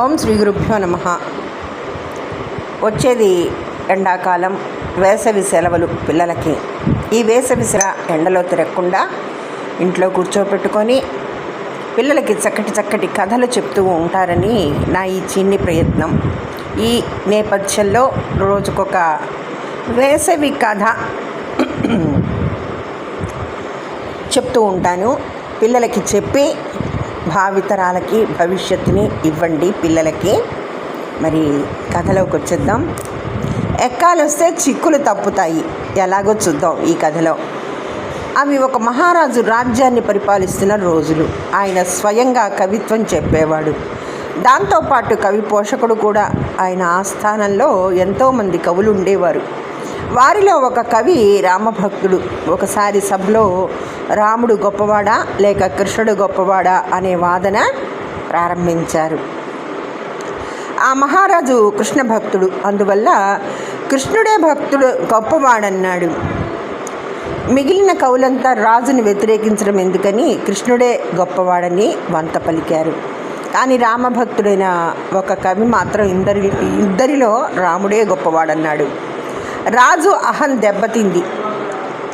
ఓం శ్రీ గురుభ్యో నమః. వచ్చేది ఎండాకాలం, వేసవి సెలవులు పిల్లలకి. ఈ వేసవి ఎండలో తిరగకుండా ఇంట్లో కూర్చోపెట్టుకొని పిల్లలకి చక్కటి కథలు చెప్తూ ఉంటారని నా ఈ చిన్ని ప్రయత్నం. ఈ నేపథ్యంలో రోజుకొక వేసవి కథ చెప్తూ ఉంటాను. పిల్లలకి చెప్పి భావితరాలకి భవిష్యత్తుని ఇవ్వండి పిల్లలకి. మరి కథలోకి వచ్చేద్దాం. ఎక్కాలు వస్తే చిక్కులు తప్పుతాయి, ఎలాగో చూద్దాం ఈ కథలో. అవి ఒక మహారాజు రాజ్యాన్ని పరిపాలిస్తున్న రోజులు. ఆయన స్వయంగా కవిత్వం చెప్పేవాడు. దాంతోపాటు కవి పోషకుడు కూడా. ఆయన ఆస్థానంలో ఎంతోమంది కవులు ఉండేవారు. వారిలో ఒక కవి రామభక్తుడు. ఒకసారి సభలో రాముడు గొప్పవాడా లేక కృష్ణుడు గొప్పవాడా అనే వాదన ప్రారంభించారు. ఆ మహారాజు కృష్ణ భక్తుడు, అందువల్ల కృష్ణుడే భక్తుడు గొప్పవాడన్నాడు. మిగిలిన కవులంతా రాజుని వ్యతిరేకించడం ఎందుకని కృష్ణుడే గొప్పవాడని వంత పలికారు. కానీ రామభక్తుడైన ఒక కవి మాత్రం ఇద్దరిలో రాముడే గొప్పవాడన్నాడు. రాజు అహం దెబ్బతింది.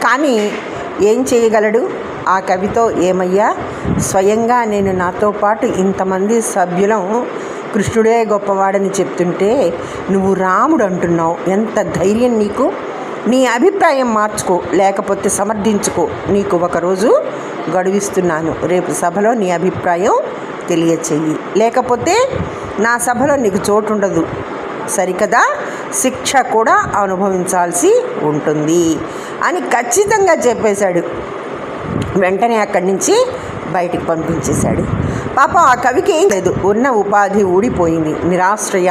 కానీ ఏం చేయగలడు? ఆ కవితో, ఏమయ్యా, స్వయంగా నేను నాతో పాటు ఇంతమంది సభ్యులం కృష్ణుడే గొప్పవాడని చెప్తుంటే నువ్వు రాముడు అంటున్నావు, ఎంత ధైర్యం నీకు? నీ అభిప్రాయం మార్చుకో, లేకపోతే సమర్థించుకో. నీకు ఒకరోజు గడువిస్తున్నాను. రేపు సభలో నీ అభిప్రాయం తెలియచేయి, లేకపోతే నా సభలో నీకు చోటు ఉండదు. సరికదా, శిక్ష కూడా అనుభవించాల్సి ఉంటుంది అని ఖచ్చితంగా చెప్పేశాడు. వెంటనే అక్కడి నుంచి బయటికి పంపించేశాడు. పాపం ఆ కవికి ఏం లేదు, ఉన్న ఉపాధి ఊడిపోయింది. నిరాశ్రయ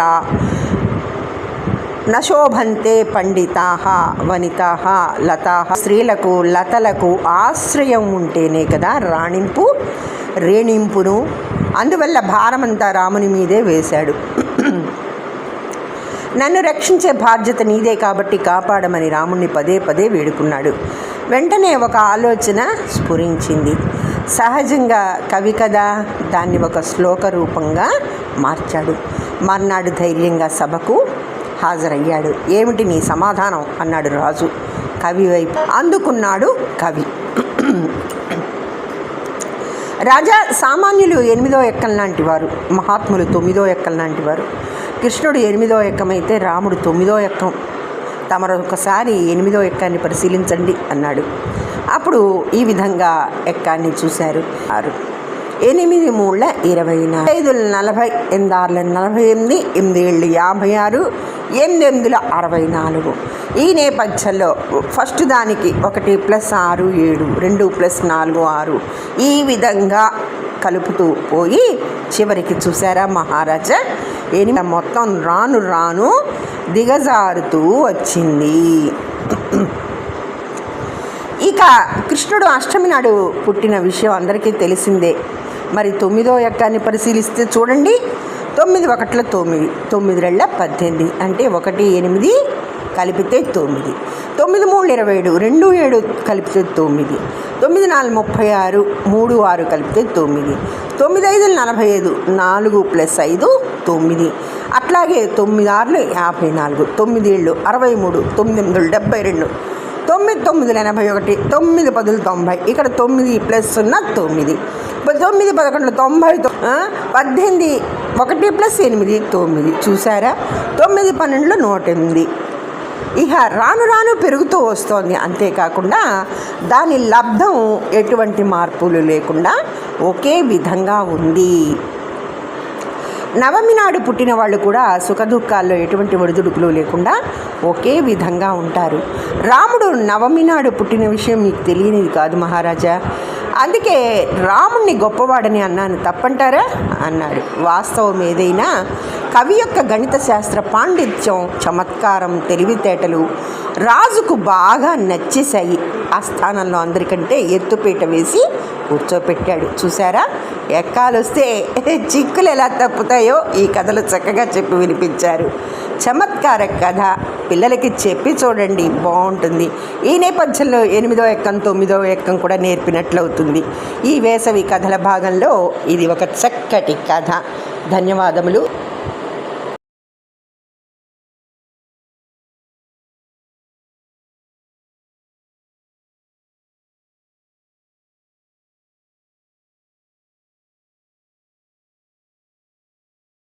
నశోభంతే పండితాః వనితాః లతాః. స్త్రీలకు లతలకు ఆశ్రయం ఉంటేనే కదా రేణింపును. అందువల్ల భారమంతా రాముని మీదే వేశాడు. నన్ను రక్షించే బాధ్యత నీదే కాబట్టి కాపాడమని రాముణ్ణి పదే పదే వేడుకున్నాడు. వెంటనే ఒక ఆలోచన స్ఫురించింది. సహజంగా కవి కదా, దాన్ని ఒక శ్లోక రూపంగా మార్చాడు. మర్నాడు ధైర్యంగా సభకు హాజరయ్యాడు. ఏమిటి నీ సమాధానం అన్నాడు రాజు కవి వైపు. అందుకున్నాడు కవి. రాజా, సామాన్యులు 8వ ఎక్కం లాంటి వారు, మహాత్ములు 9వ ఎక్కం లాంటి వారు. కృష్ణుడు 8వ ఎక్కం అయితే రాముడు 9వ ఎక్కం. తమరు ఒకసారి 8వ ఎక్కాన్ని పరిశీలించండి అన్నాడు. అప్పుడు ఈ విధంగా ఎక్కాన్ని చూశారు. 8 3 24, 5 40, 8 48, 8 56, 8 64. ఈ నేపథ్యంలో ఫస్ట్ దానికి 1 + 6 7, 2 + 4 6. ఈ విధంగా కలుపుతూ పోయి చివరికి చూసారా మహారాజా, 8 మొత్తం రాను దిగజారుతూ వచ్చింది. ఇక కృష్ణుడు అష్టమి నాడు పుట్టిన విషయం అందరికీ తెలిసిందే. మరి 9వ ఎక్కాన్ని పరిశీలిస్తే చూడండి. 9 1 9, 9 2 18, అంటే 1 8 కలిపితే 9, 9 3 27, 2 7 కలిపితే 9, 9 4 36, 3 6 కలిపితే 9, 9 5 45, 4 + 5 9. అట్లాగే 9 6 54, 9 7 63, 9 8 72, 9 9 81, 9 10 90. ఇక్కడ 9 + 0 9, 9 11 90, 18 1 + 8 9. చూసారా, 9 12 108. ఇక రాను పెరుగుతూ వస్తోంది. అంతేకాకుండా దాని లబ్ధం ఎటువంటి మార్పులు లేకుండా ఒకే విధంగా ఉంది. నవమి నాడు పుట్టిన వాళ్ళు కూడా సుఖదుఖాల్లో ఎటువంటి ఒడిదుడుకులు లేకుండా ఒకే విధంగా ఉంటారు. రాముడు నవమి నాడు పుట్టిన విషయం మీకు తెలియనిది కాదు మహారాజా. అందుకే రాముణ్ణి గొప్పవాడని అన్నాను, తప్పంటారా అన్నాడు. వాస్తవం ఏదైనా కవి యొక్క గణిత శాస్త్ర పాండిత్యం, చమత్కారం, తెలివితేటలు రాజుకు బాగా నచ్చేశాయి. ఆ స్థానంలో అందరికంటే ఎత్తుపీట వేసి కూర్చోపెట్టాడు. చూసారా, ఎక్కాలు వస్తే చిక్కులు ఎలా తప్పుతాయో ఈ కథలు చక్కగా చెప్పి వినిపించారు. చమత్కార కథ పిల్లలకి చెప్పి చూడండి, బాగుంటుంది. ఈ నేపథ్యంలో 8వ ఎక్కం 9వ ఎక్కం కూడా నేర్పినట్లవుతుంది. ఈ వేసవి కథల భాగంలో ఇది ఒక చక్కటి కథ. ధన్యవాదములు.